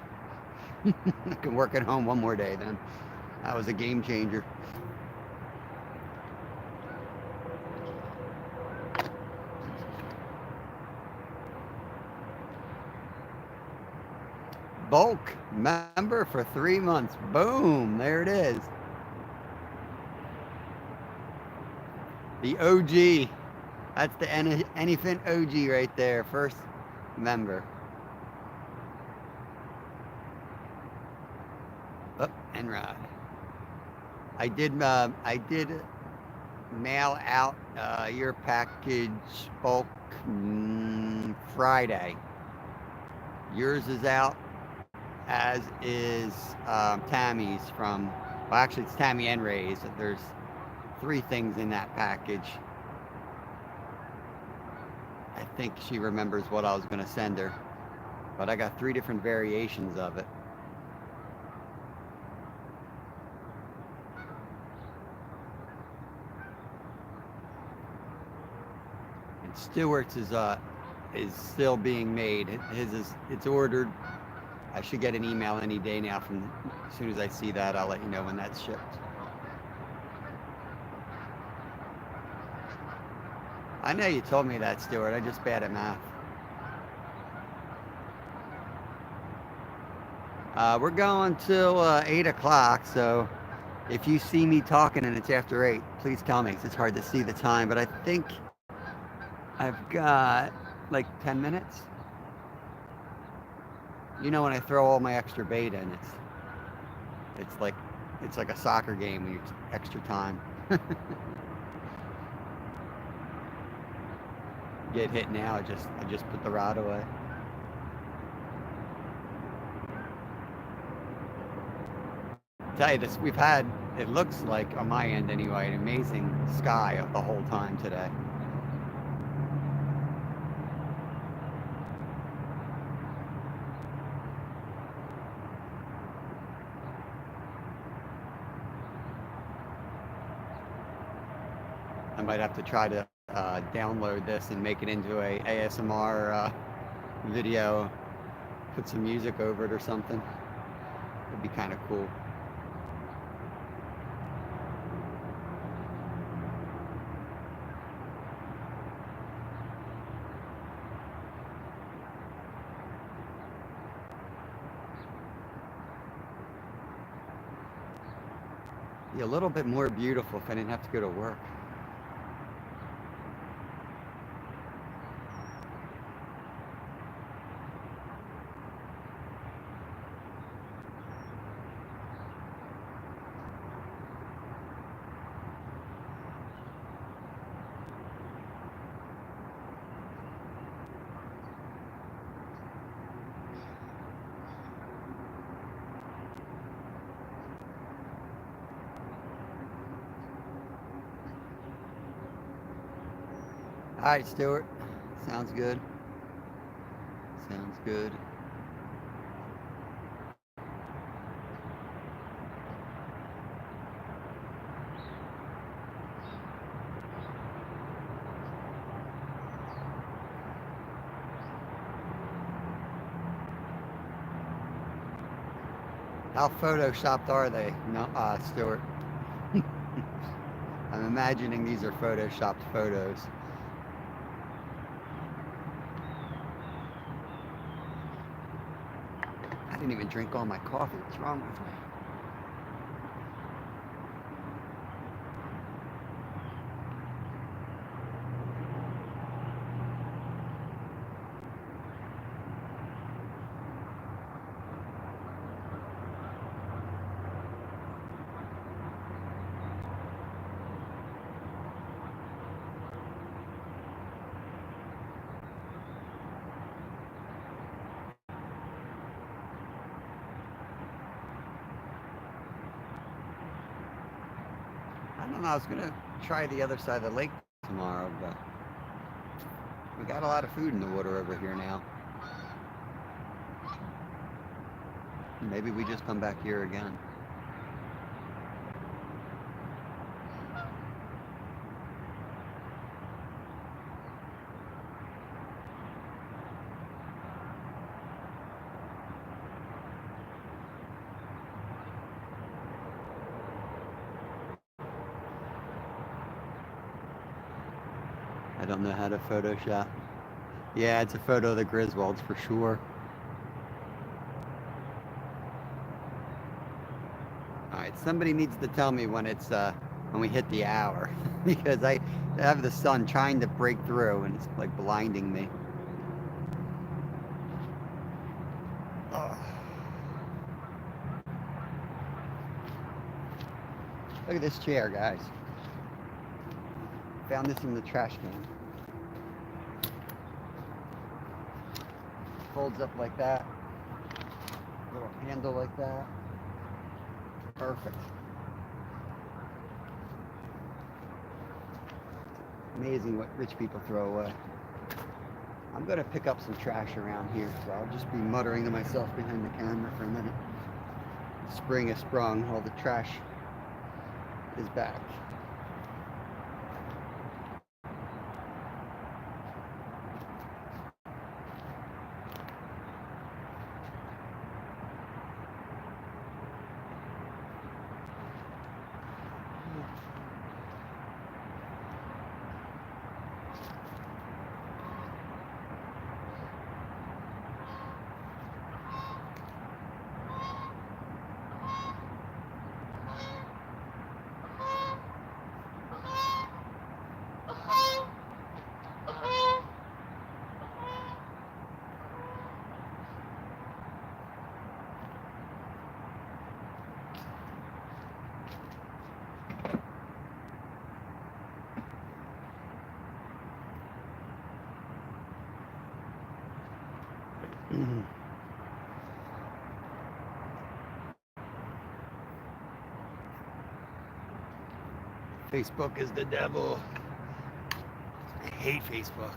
I can work at home one more day then. That was a game changer. Bulk member for 3 months. Boom, there it is. The OG. That's the Anyfin OG right there. First member. Oh, N-Rod. I did mail out your package bulk Friday. Yours is out, as is Tammy's from, well, actually it's Tammy and Ray's. There's 3 things in that package. I think she remembers what I was going to send her, but I got 3 different variations of it. And Stewart's is still being made. It's ordered. I should get an email any day now. As soon as I see that, I'll let you know when that's shipped. I know you told me that, Stuart. I'm just bad at math. We're going till 8 o'clock, so if you see me talking and it's after 8, please tell me, 'cause it's hard to see the time, but I think I've got like 10 minutes. You know, when I throw all my extra bait in, it's like a soccer game when you extra time. Get hit now, I just put the rod away. Tell you this, we've had, it looks like on my end anyway, an amazing sky the whole time today. I might have to try to download this and make it into a ASMR video, put some music over it or something. It'd be kind of cool. Be a little bit more beautiful if I didn't have to go to work. All right, Stuart. Sounds good. Sounds good. How photoshopped are they? No, Stuart. I'm imagining these are photoshopped photos. I didn't even drink all my coffee. What's wrong with me? I don't know. I was gonna try the other side of the lake tomorrow, but we got a lot of food in the water over here now. Maybe we just come back here again. I don't know how to Photoshop. Yeah, it's a photo of the Griswolds for sure. All right, somebody needs to tell me when it's when we hit the hour because I have the sun trying to break through and it's like blinding me. Oh. Look at this chair, guys. Found this in the trash can. Folds up like that. Little handle like that. Perfect. Amazing what rich people throw away. I'm gonna pick up some trash around here, so I'll just be muttering to myself behind the camera for a minute. Spring has sprung, all the trash is back. Facebook is the devil. I hate Facebook.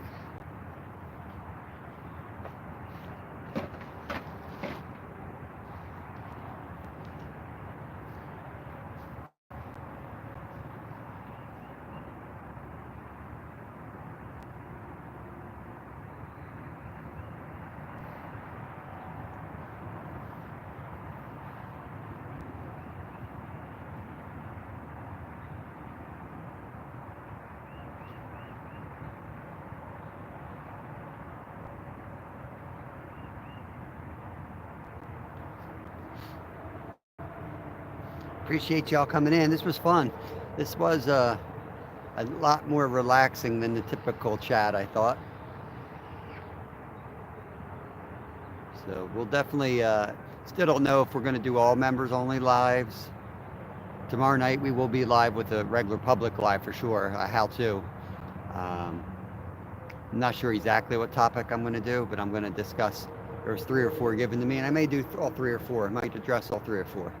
Appreciate y'all coming in. This was fun. This was a lot more relaxing than the typical chat, I thought. So we'll definitely, still don't know if we're going to do all members only lives. Tomorrow night we will be live with a regular public live for sure, how to. Um, I'm not sure exactly what topic I'm going to do, but I'm going to discuss. There's 3 or 4 given to me, and I may do all 3 or 4. I might address all 3 or 4.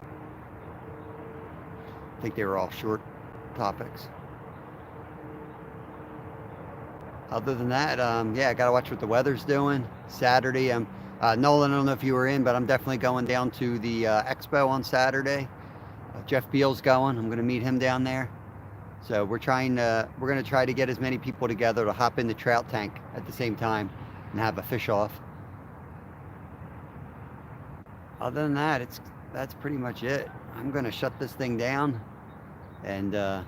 I think they were all short topics. Other than that, yeah, I got to watch what the weather's doing. Saturday, Nolan, I don't know if you were in, but I'm definitely going down to the expo on Saturday. Jeff Beal's going. I'm going to meet him down there. So we're going to try to get as many people together to hop in the trout tank at the same time and have a fish off. Other than that, that's pretty much it. I'm going to shut this thing down, and I'll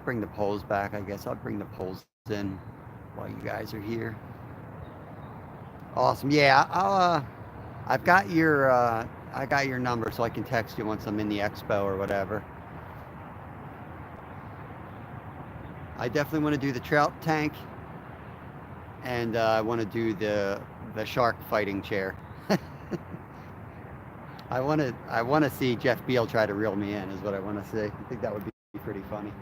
bring the poles back. I guess I'll bring the poles in while you guys are here. Awesome. Yeah, I got your number, so I can text you once I'm in the expo or whatever. I definitely want to do the trout tank, and I want to do the shark fighting chair. I want to see Jeff Beal try to reel me in, is what I want to see. I think that would be pretty funny.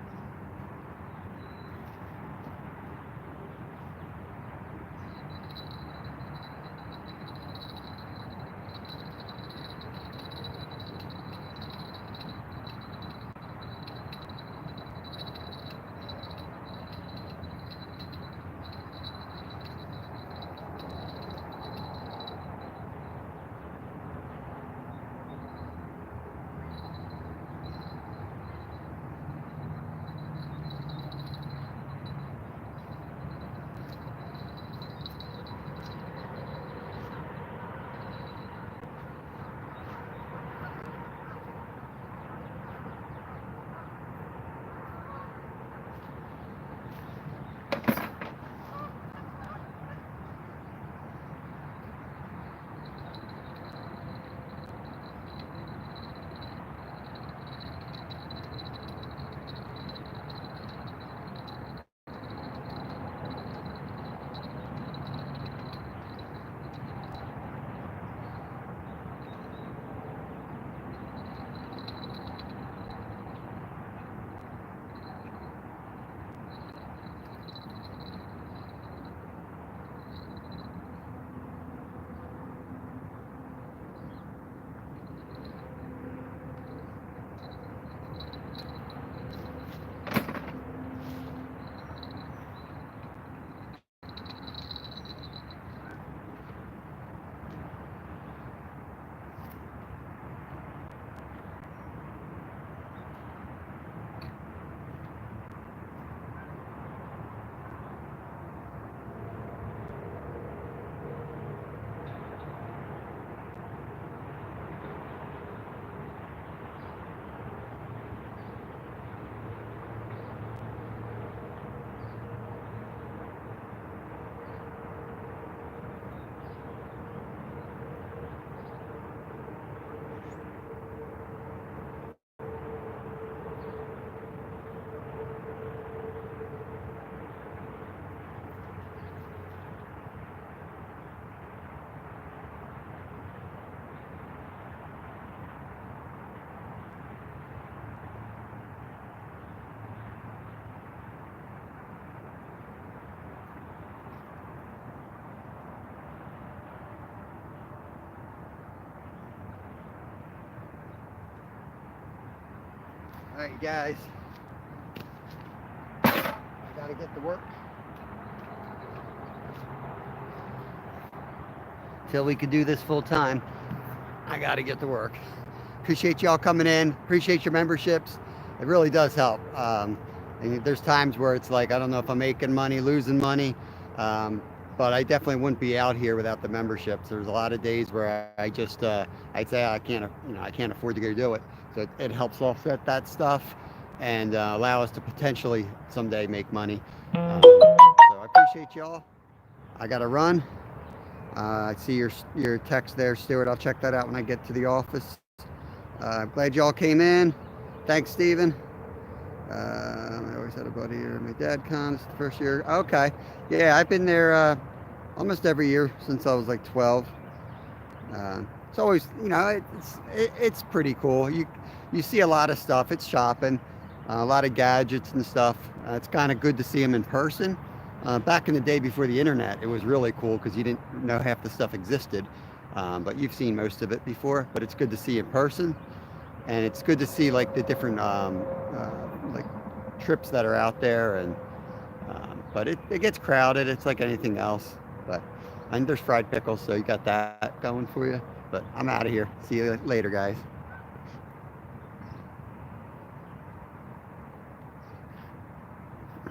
All right, guys. I gotta get to work. Till we can do this full time, I gotta get to work. Appreciate y'all coming in. Appreciate your memberships. It really does help. And there's times where it's like, I don't know if I'm making money, losing money. But I definitely wouldn't be out here without the memberships. There's a lot of days where I just, I'd say I can't afford to go do it. So it helps offset that stuff and allow us to potentially someday make money. So I appreciate y'all. I gotta run. I see your text there, Stuart. I'll check that out when I get to the office. I'm glad y'all came in. Thanks, Steven. I always had a buddy here. My dad comes the first year. Okay. Yeah, I've been there almost every year since I was like 12. It's always, it's pretty cool. You see a lot of stuff. It's shopping, a lot of gadgets and stuff. It's kind of good to see them in person. Back in the day before the internet, it was really cool because you didn't know half the stuff existed. But you've seen most of it before. But it's good to see in person, and it's good to see like the different like trips that are out there. But it gets crowded. It's like anything else. But and there's fried pickles, so you got that going for you. But I'm out of here. See you later, guys.